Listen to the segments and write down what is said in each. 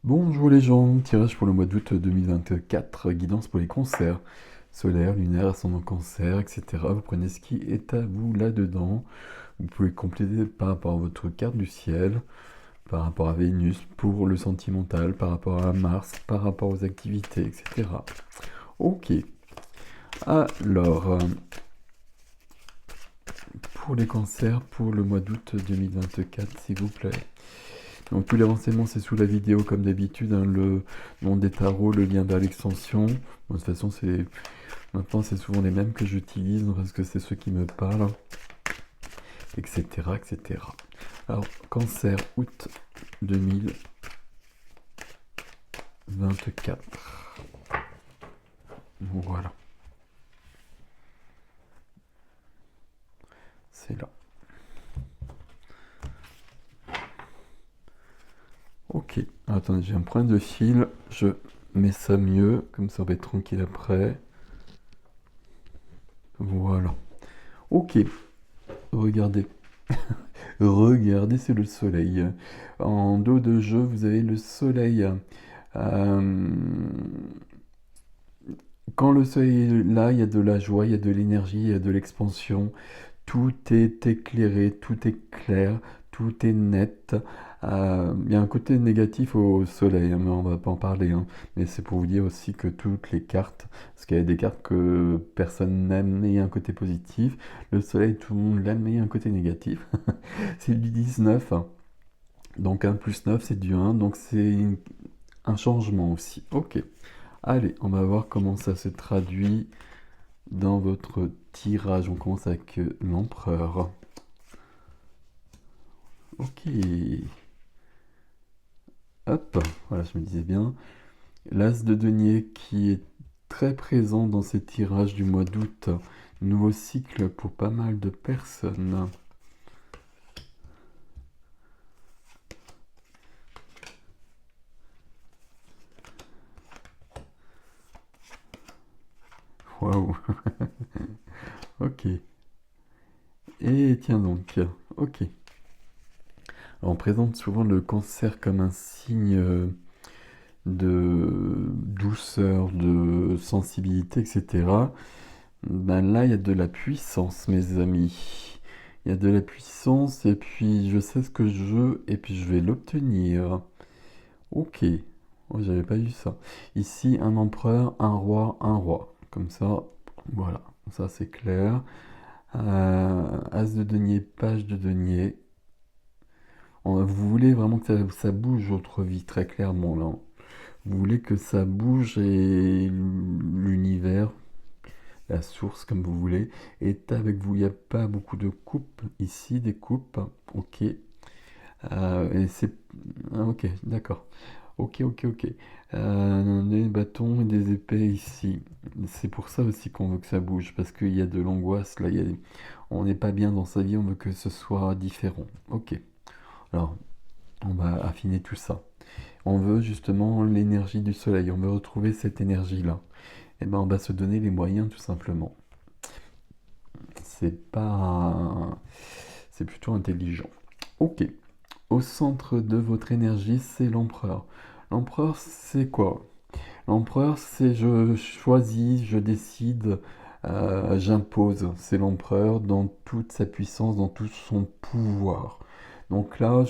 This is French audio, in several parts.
Bonjour les gens, tirage pour le mois d'août 2024, guidance pour les cancers, solaire, lunaire, ascendant cancer, etc. Vous prenez ce qui est à vous là-dedans. Vous pouvez compléter par rapport à votre carte du ciel, par rapport à Vénus, pour le sentimental, par rapport à Mars, par rapport aux activités, etc. Ok, alors, pour les cancers, pour le mois d'août 2024, s'il vous plaît. Donc tous les renseignements c'est sous la vidéo comme d'habitude, hein, le nom des tarots, le lien vers l'extension. Bon, de toute façon maintenant c'est souvent les mêmes que j'utilise parce que c'est ceux qui me parlent, etc. etc. Alors cancer août 2024. Voilà, c'est là. Ok, attendez, j'ai un problème de fil, je mets ça mieux, comme ça on va être tranquille après. Voilà. Ok, regardez. Regardez, c'est le soleil. En dos de jeu, vous avez le soleil. Euh, Quand le soleil est là, il y a de la joie, il y a de l'énergie, il y a de l'expansion. Tout est éclairé, tout est clair, tout est net. Il y a un côté négatif au soleil, hein, mais on va pas en parler, hein. Mais c'est pour vous dire aussi que toutes les cartes, parce qu'il y a des cartes que personne n'aime, mais il y a un côté positif. Le soleil, tout le monde l'aime, mais il y a un côté négatif. C'est du 19, hein. Donc 1 plus 9, c'est du 1, donc un changement aussi. Ok, allez, on va voir comment ça se traduit dans votre tirage. On commence avec l'empereur. Ok, hop, voilà, je me disais bien. L'as de denier qui est très présent dans ces tirages du mois d'août. Nouveau cycle pour pas mal de personnes. Waouh, ok. Et tiens donc, ok. Alors, on présente souvent le cancer comme un signe de douceur, de sensibilité, etc. Ben là, il y a de la puissance, mes amis. Il y a de la puissance, et puis je sais ce que je veux, et puis je vais l'obtenir. Ok. Oh, j'avais pas vu ça. Ici, un empereur, un roi, un roi. Comme ça, voilà. Ça, c'est clair. As de denier, page de denier. Vous voulez vraiment que ça bouge votre vie, très clairement, là. Vous voulez que ça bouge et l'univers, la source, comme vous voulez, est avec vous. Il n'y a pas beaucoup de coupes ici, des coupes. Ok. Et c'est. Ah, ok, d'accord. Ok, ok, ok. Des bâtons et des épées ici. C'est pour ça aussi qu'on veut que ça bouge, parce qu'il y a de l'angoisse là. On n'est pas bien dans sa vie, on veut que ce soit différent. Ok. Alors, on va affiner tout ça. On veut justement l'énergie du soleil, on veut retrouver cette énergie-là. Et ben on va se donner les moyens tout simplement. C'est pas. C'est plutôt intelligent. Ok. Au centre de votre énergie, c'est l'empereur. L'empereur, c'est quoi? L'empereur, c'est je choisis, je décide, j'impose. C'est l'empereur dans toute sa puissance, dans tout son pouvoir. Donc là,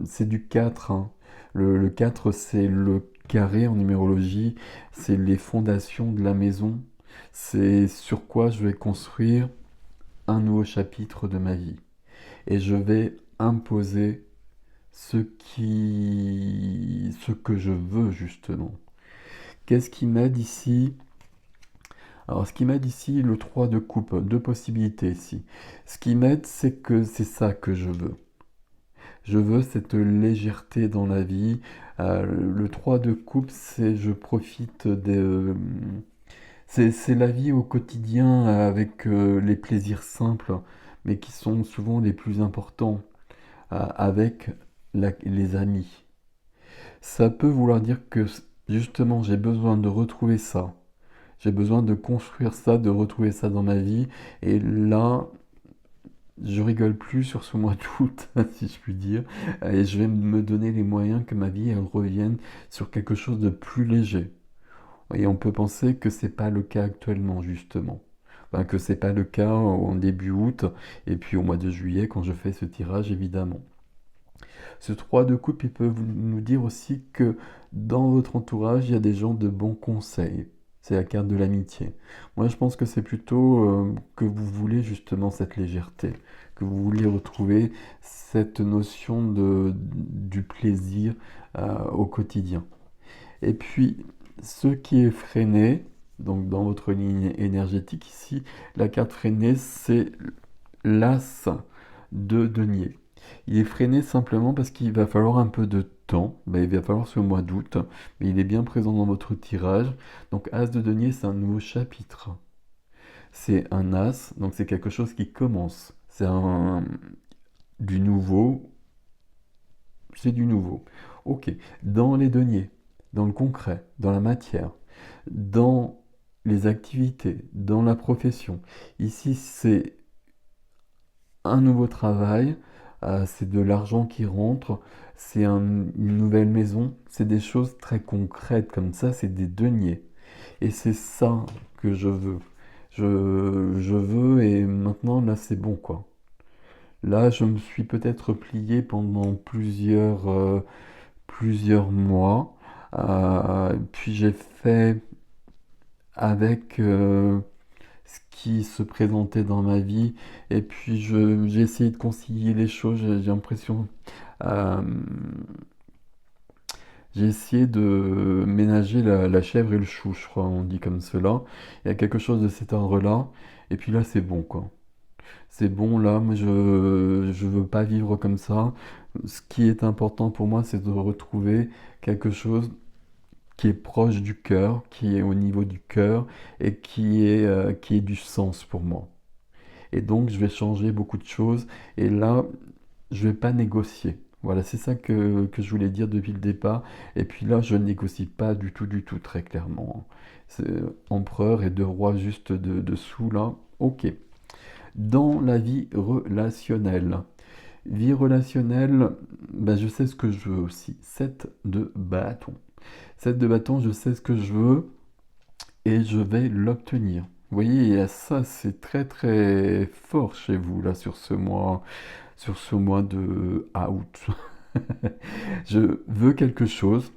c'est du 4, hein. Le 4, c'est le carré en numérologie. C'est les fondations de la maison. C'est sur quoi je vais construire un nouveau chapitre de ma vie. Et je vais imposer ce que je veux justement. Qu'est-ce qui m'aide ici? Alors, ce qui m'aide ici, le 3 de coupe, deux possibilités ici. Ce qui m'aide, c'est que c'est ça que je veux. Je veux cette légèreté dans la vie. Le 3 de coupe, c'est je profite c'est la vie au quotidien avec les plaisirs simples, mais qui sont souvent les plus importants, avec les amis. Ça peut vouloir dire que justement j'ai besoin de retrouver ça. J'ai besoin de construire ça, de retrouver ça dans ma vie. Et là, je rigole plus sur ce mois d'août, si je puis dire, et je vais me donner les moyens que ma vie elle revienne sur quelque chose de plus léger. Et on peut penser que c'est pas le cas actuellement, justement. Enfin, que c'est pas le cas en début août, et puis au mois de juillet, quand je fais ce tirage, évidemment. Ce 3 de coupe, il peut nous dire aussi que dans votre entourage, il y a des gens de bons conseils. C'est la carte de l'amitié. Moi, je pense que c'est plutôt que vous voulez justement cette légèreté, que vous voulez retrouver cette notion du plaisir au quotidien. Et puis, ce qui est freiné, donc dans votre ligne énergétique ici, la carte freinée, c'est l'as de denier. Il est freiné simplement parce qu'il va falloir un peu de temps. Ben, il va falloir ce mois d'août, mais il est bien présent dans votre tirage. Donc as de denier, c'est un nouveau chapitre. C'est un as, donc c'est quelque chose qui commence. Du nouveau. C'est du nouveau. Ok. Dans les deniers, dans le concret, dans la matière, dans les activités, dans la profession. Ici, c'est un nouveau travail, c'est de l'argent qui rentre, c'est une nouvelle maison, c'est des choses très concrètes comme ça, c'est des deniers. Et c'est ça que je veux. Je veux et maintenant là c'est bon quoi. Là je me suis peut-être plié pendant plusieurs mois, puis j'ai fait avec ce qui se présentait dans ma vie. Et puis j'ai essayé de concilier les choses, j'ai l'impression. euh, j'ai essayé de ménager la chèvre et le chou, je crois, on dit comme cela. Il y a quelque chose de cet ordre-là. Et puis là, c'est bon, quoi. C'est bon, là, moi, je veux pas vivre comme ça. Ce qui est important pour moi, c'est de retrouver quelque chose qui est proche du cœur, qui est au niveau du cœur et qui est du sens pour moi. Et donc, je vais changer beaucoup de choses. Et là, je vais pas négocier. Voilà, c'est ça que je voulais dire depuis le départ. Et puis là, je ne négocie pas du tout, très clairement. C'est empereur et deux rois juste dessous, là. Ok. Dans la vie relationnelle. Vie relationnelle, ben, je sais ce que je veux aussi. 7 de bâton. 7 de bâton, je sais ce que je veux et je vais l'obtenir. Vous voyez, et ça, c'est très très fort chez vous, là, sur ce mois de août. Je veux quelque chose,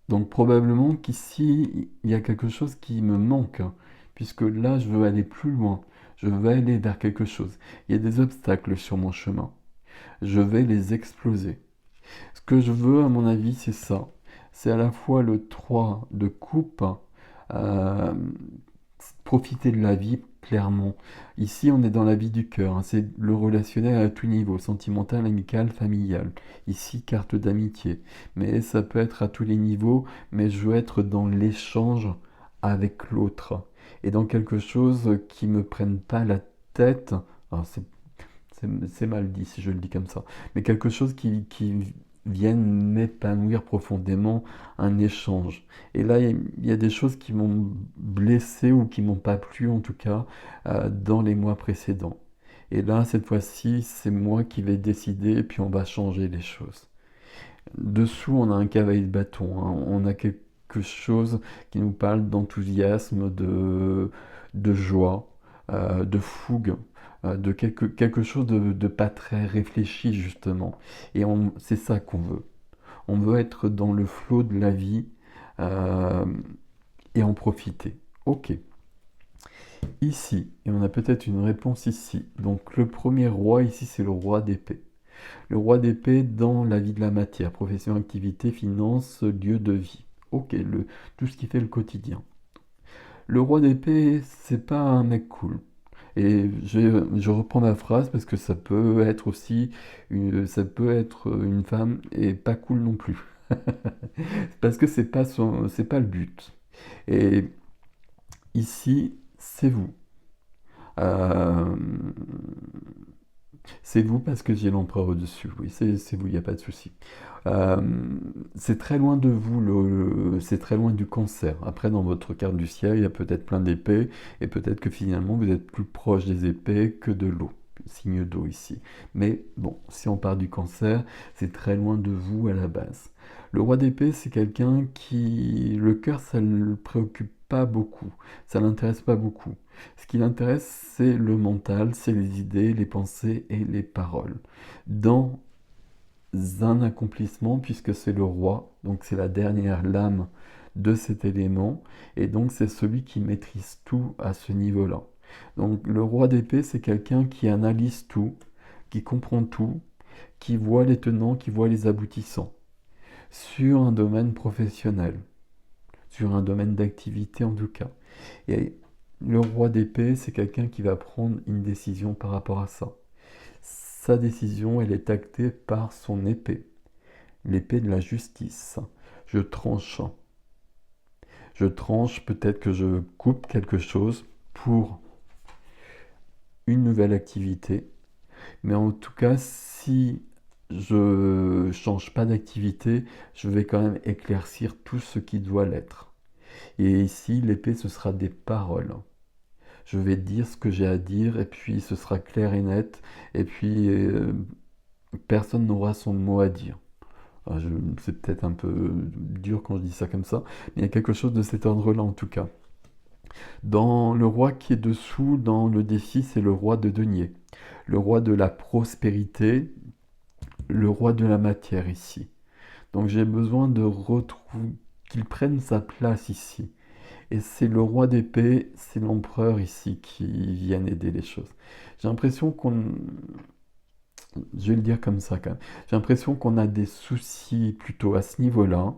donc probablement qu'ici, il y a quelque chose qui me manque, hein, puisque là, je veux aller plus loin. Je veux aller vers quelque chose. Il y a des obstacles sur mon chemin. Je vais les exploser. Ce que je veux, à mon avis, c'est ça. C'est à la fois le 3 de coupe, euh, profiter de la vie, clairement. Ici, on est dans la vie du cœur, hein. C'est le relationnel à tout niveau, sentimental, amical, familial. Ici, carte d'amitié. Mais ça peut être à tous les niveaux, mais je veux être dans l'échange avec l'autre. Et dans quelque chose qui me prenne pas la tête. Alors, c'est mal dit si je le dis comme ça, mais quelque chose qui vienne m'épanouir profondément, un échange. Et là, il y a des choses qui m'ont blessé ou qui m'ont pas plu en tout cas dans les mois précédents. Et là, cette fois-ci, c'est moi qui vais décider et puis on va changer les choses. Dessous, on a un cavalier de bâton, hein. On a quelque chose qui nous parle d'enthousiasme, de joie, de fougue, de quelque chose de pas très réfléchi, justement. Et c'est ça qu'on veut. On veut être dans le flot de la vie euh, et en profiter. Ok. Ici, et on a peut-être une réponse ici. Donc le premier roi ici, c'est le roi d'épée. Le roi d'épée dans la vie de la matière, profession, activité, finance, lieu de vie. Ok, tout ce qui fait le quotidien. Le roi d'épée, c'est pas un mec cool. Et je reprends ma phrase parce que ça peut être aussi ça peut être une femme et pas cool non plus. Parce que c'est pas le but. Et ici, c'est vous. Euh, C'est vous parce que j'ai l'empereur au-dessus. Oui, c'est vous, il n'y a pas de souci. Euh, c'est très loin de vous, c'est très loin du cancer. Après, dans votre carte du ciel, il y a peut-être plein d'épées, et peut-être que finalement, vous êtes plus proche des épées que de l'eau. signe d'eau ici. Mais bon, si on part du Cancer, c'est très loin de vous à la base. Le roi d'épée, c'est quelqu'un qui, le cœur, ça ne le préoccupe pas beaucoup, ça l'intéresse pas beaucoup. Ce qui l'intéresse, c'est le mental, c'est les idées, les pensées et les paroles. Dans un accomplissement, puisque c'est le roi, donc c'est la dernière lame de cet élément, et donc c'est celui qui maîtrise tout à ce niveau-là. Donc le roi d'épée, c'est quelqu'un qui analyse tout, qui comprend tout, qui voit les tenants, qui voit les aboutissants, sur un domaine professionnel, sur un domaine d'activité en tout cas. Et le roi d'épée, c'est quelqu'un qui va prendre une décision par rapport à ça. Sa décision, elle est actée par son épée, l'épée de la justice. Je tranche. Je tranche, peut-être que je coupe quelque chose pour une nouvelle activité. Mais en tout cas, si je change pas d'activité, je vais quand même éclaircir tout ce qui doit l'être. Et ici, l'épée, ce sera des paroles. Je vais dire ce que j'ai à dire, et puis ce sera clair et net, et puis personne n'aura son mot à dire. C'est peut-être un peu dur quand je dis ça comme ça, mais il y a quelque chose de cet ordre-là en tout cas. Dans le roi qui est dessous, dans le défi, c'est le roi de denier. Le roi de la prospérité, le roi de la matière ici. Donc j'ai besoin de retrouver qu'il prenne sa place ici. Et c'est le roi d'épée, c'est l'empereur ici qui viennent aider les choses. J'ai l'impression qu'on... Je vais le dire comme ça quand même. J'ai l'impression qu'on a des soucis plutôt à ce niveau-là.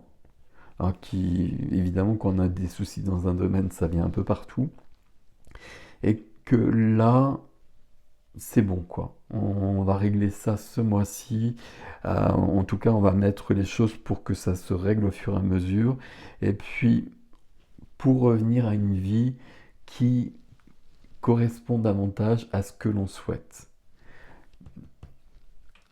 Hein, évidemment, quand on a des soucis dans un domaine, ça vient un peu partout. Et que là, c'est bon quoi. On va régler ça ce mois-ci. En tout cas, on va mettre les choses pour que ça se règle au fur et à mesure. Et puis, pour revenir à une vie qui correspond davantage à ce que l'on souhaite.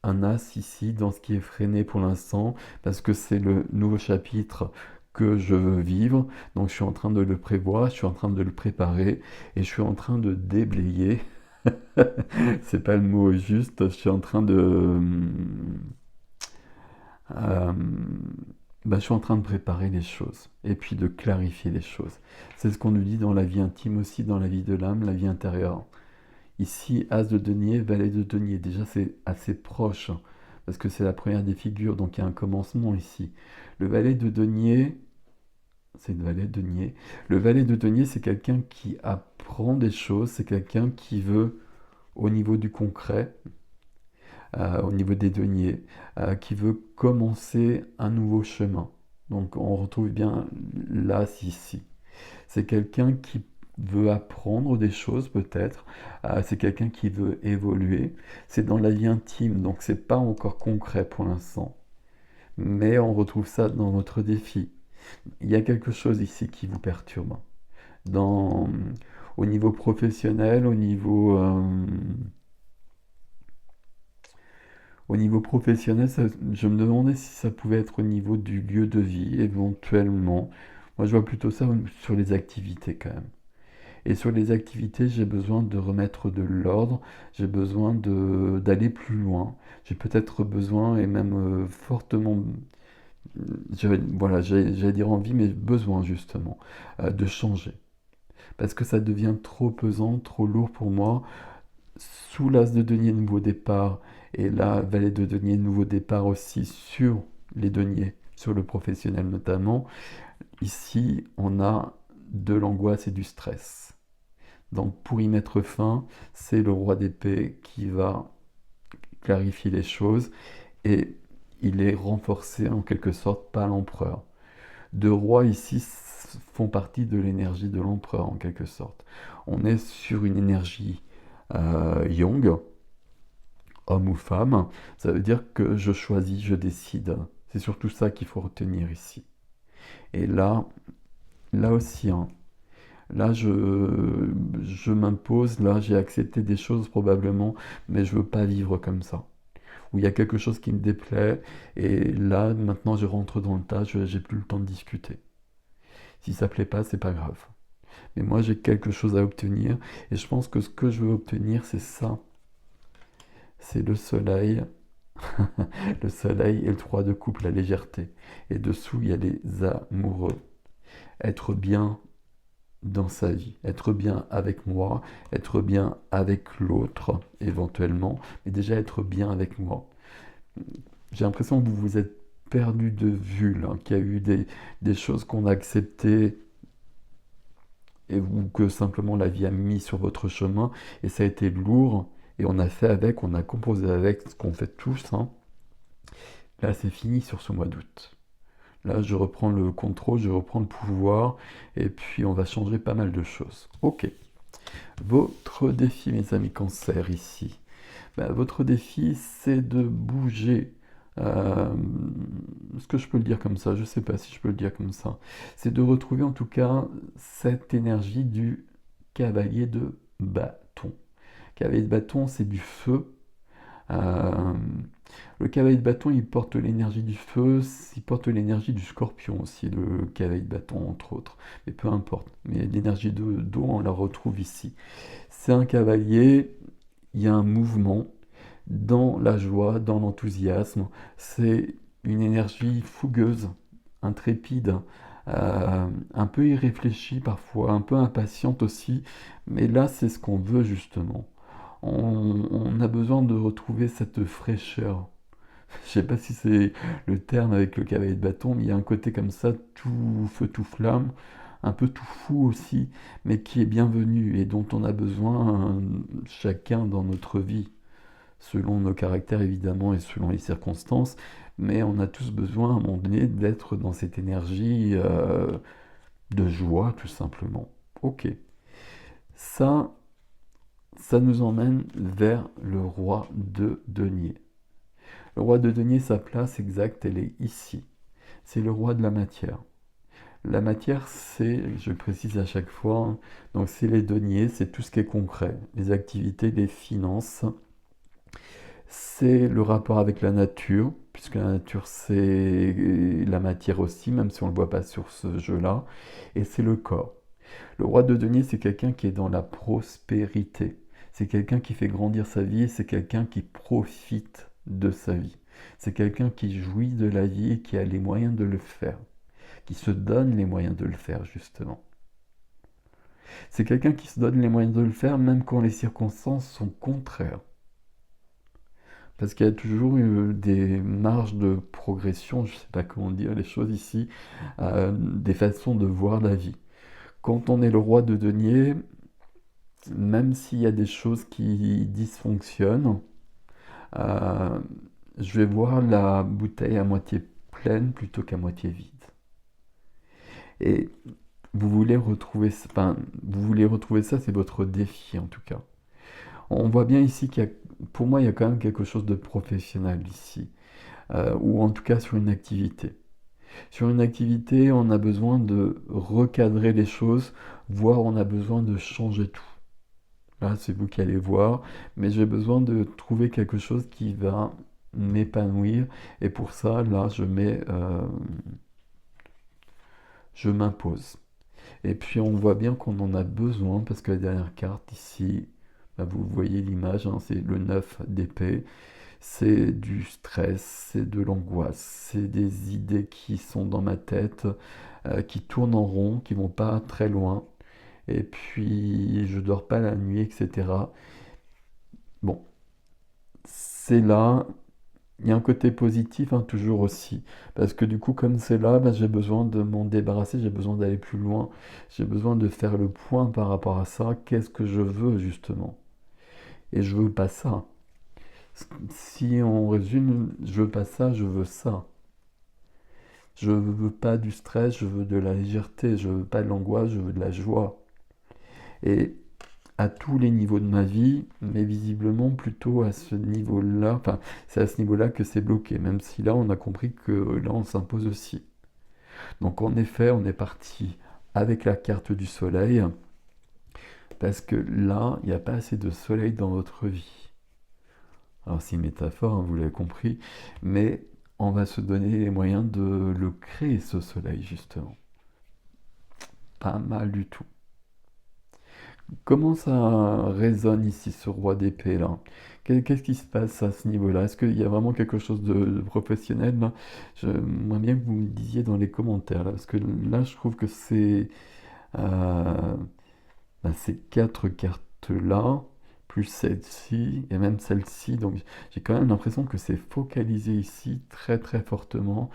Un as ici dans ce qui est freiné pour l'instant, parce que c'est le nouveau chapitre que je veux vivre. Donc je suis en train de le prévoir, je suis en train de le préparer et je suis en train de déblayer. C'est pas le mot juste, je suis en train de... euh, je suis en train de préparer les choses et puis de clarifier les choses. C'est ce qu'on nous dit dans la vie intime aussi, dans la vie de l'âme, la vie intérieure. Ici, As de denier, Valet de denier. Déjà, c'est assez proche, hein, parce que c'est la première des figures, donc il y a un commencement ici. Le Valet de denier, c'est le Valet de denier. Le Valet de denier, c'est quelqu'un qui apprend des choses, c'est quelqu'un qui veut, au niveau du concret, au niveau des deniers, qui veut commencer un nouveau chemin. Donc on retrouve bien l'As ici. C'est quelqu'un qui veut apprendre des choses peut-être, c'est quelqu'un qui veut évoluer, c'est dans la vie intime, donc c'est pas encore concret pour l'instant. Mais on retrouve ça dans notre défi. Il y a quelque chose ici qui vous perturbe. Dans, au niveau professionnel, au niveau professionnel, je me demandais si ça pouvait être au niveau du lieu de vie, éventuellement. Moi, je vois plutôt ça sur les activités quand même. Et sur les activités, j'ai besoin de remettre de l'ordre, j'ai besoin d'aller plus loin. J'ai peut-être besoin, et même fortement, voilà, j'allais dire envie, mais besoin justement, de changer. Parce que ça devient trop pesant, trop lourd pour moi. Sous l'as de denier, nouveau départ, et la valet de denier, nouveau départ aussi sur les deniers, sur le professionnel notamment. Ici, on a de l'angoisse et du stress. Donc pour y mettre fin, c'est le roi d'épée qui va clarifier les choses et il est renforcé en quelque sorte par l'empereur. Deux rois ici font partie de l'énergie de l'empereur en quelque sorte. On est sur une énergie yang, homme ou femme. Ça veut dire que je choisis, je décide. C'est surtout ça qu'il faut retenir ici. Et là aussi, hein, là, je m'impose, là, j'ai accepté des choses probablement, mais je veux pas vivre comme ça. Où il y a quelque chose qui me déplaît, et là, maintenant, je rentre dans le tas, j'ai plus le temps de discuter. Si ça plaît pas, c'est pas grave. Mais moi, j'ai quelque chose à obtenir, et je pense que ce que je veux obtenir, c'est ça. c'est le soleil, le soleil et le 3 de coupe, la légèreté. Et dessous, il y a les amoureux. Être bien dans sa vie, être bien avec moi, être bien avec l'autre, éventuellement, mais déjà être bien avec moi. J'ai l'impression que vous vous êtes perdu de vue, là, qu'il y a eu des choses qu'on a acceptées ou que simplement la vie a mis sur votre chemin et ça a été lourd et on a fait avec, on a composé avec ce qu'on fait tous, hein. Là, c'est fini sur ce mois d'août. Là, je reprends le contrôle, je reprends le pouvoir et puis on va changer pas mal de choses. Ok. Votre défi, mes amis cancer, ici. Ben, votre défi, c'est de bouger. Euh, Est-ce que je peux le dire comme ça? Je ne sais pas si je peux le dire comme ça. C'est de retrouver en tout cas cette énergie du cavalier de bâton. Cavalier de bâton, c'est du feu. Euh, le cavalier de bâton, il porte l'énergie du feu, il porte l'énergie du scorpion aussi, le cavalier de bâton, entre autres. Mais peu importe. Mais l'énergie d'eau, on la retrouve ici. C'est un cavalier, il y a un mouvement dans la joie, dans l'enthousiasme. C'est une énergie fougueuse, intrépide, un peu irréfléchie parfois, un peu impatiente aussi. Mais là, c'est ce qu'on veut justement. On a besoin de retrouver cette fraîcheur. Je sais pas si c'est le terme avec le cavalier de bâton, mais il y a un côté comme ça, tout feu, tout flamme, un peu tout fou aussi, mais qui est bienvenu et dont on a besoin chacun dans notre vie, selon nos caractères évidemment et selon les circonstances, mais on a tous besoin à un moment donné d'être dans cette énergie de joie tout simplement. Ok, ça, ça nous emmène vers le roi de denier. Le roi de denier, sa place exacte, elle est ici. C'est le roi de la matière. La matière, c'est, je le précise à chaque fois, hein, donc c'est les deniers, c'est tout ce qui est concret, les activités, les finances, c'est le rapport avec la nature, puisque la nature c'est la matière aussi, même si on ne le voit pas sur ce jeu-là, et c'est le corps. Le roi de denier, c'est quelqu'un qui est dans la prospérité, c'est quelqu'un qui fait grandir sa vie, et c'est quelqu'un qui profite de sa vie. C'est quelqu'un qui jouit de la vie et qui a les moyens de le faire, qui se donne les moyens de le faire justement. C'est quelqu'un qui se donne les moyens de le faire même quand les circonstances sont contraires. Parce qu'il y a toujours eu des marges de progression, je ne sais pas comment dire les choses ici, des façons de voir la vie. Quand on est le roi de denier, même s'il y a des choses qui dysfonctionnent, euh, je vais voir la bouteille à moitié pleine plutôt qu'à moitié vide. Et vous voulez retrouver ça, c'est votre défi en tout cas. On voit bien ici pour moi, il y a quand même quelque chose de professionnel ici, ou en tout cas sur une activité. Sur une activité, on a besoin de recadrer les choses, voire on a besoin de changer tout. Là, c'est vous qui allez voir, mais j'ai besoin de trouver quelque chose qui va m'épanouir, et pour ça, là, je m'impose. Et puis on voit bien qu'on en a besoin parce que la dernière carte ici, bah, vous voyez l'image, hein, c'est le 9 d'épée. C'est du stress, c'est de l'angoisse, c'est des idées qui sont dans ma tête, qui tournent en rond, qui vont pas très loin. Et puis je dors pas la nuit, etc. Bon, c'est là. Il y a un côté positif hein, toujours aussi, parce que du coup comme c'est là, bah, j'ai besoin de m'en débarrasser, j'ai besoin d'aller plus loin, j'ai besoin de faire le point par rapport à ça, qu'est-ce que je veux justement. Et je veux pas ça. Si on résume, je veux pas ça, je veux ça. Je veux pas du stress, je veux de la légèreté, je veux pas de l'angoisse, je veux de la joie. Et à tous les niveaux de ma vie, mais visiblement plutôt à ce niveau-là, enfin, c'est à ce niveau-là que c'est bloqué, même si là, on a compris que là, on s'impose aussi. Donc, en effet, on est parti avec la carte du soleil, parce que là, il n'y a pas assez de soleil dans votre vie. Alors, c'est une métaphore, hein, vous l'avez compris, mais on va se donner les moyens de le créer, ce soleil, justement. Pas mal du tout. comment ça résonne ici, ce roi d'épée là? Qu'est-ce qui se passe à ce niveau-là? Est-ce qu'il y a vraiment quelque chose de professionnel là? J'aimerais bien que vous me disiez dans les commentaires là, parce que là, je trouve que c'est euh, ces quatre cartes-là, plus celle-ci, et même celle-ci, donc j'ai quand même l'impression que c'est focalisé ici très très fortement,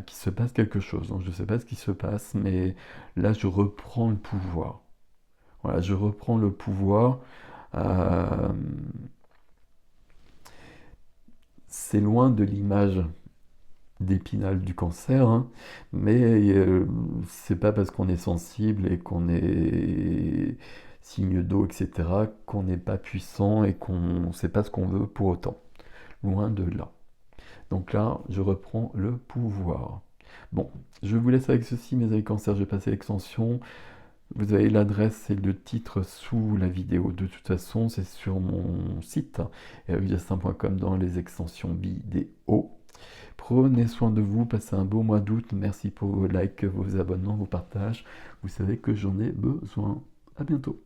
qu'il se passe quelque chose. Donc je ne sais pas ce qui se passe, mais là, je reprends le pouvoir. Voilà, je reprends le pouvoir. Euh, c'est loin de l'image d'Épinal du cancer, hein, mais c'est pas parce qu'on est sensible et qu'on est signe d'eau, etc., qu'on n'est pas puissant et qu'on ne sait pas ce qu'on veut pour autant. Loin de là. Donc là, je reprends le pouvoir. Bon, je vous laisse avec ceci, mes amis cancer, je vais passer l'extension. Vous avez l'adresse et le titre sous la vidéo. De toute façon, c'est sur mon site, justin.com, dans les extensions vidéo. Prenez soin de vous, passez un beau mois d'août. Merci pour vos likes, vos abonnements, vos partages. Vous savez que j'en ai besoin. À bientôt.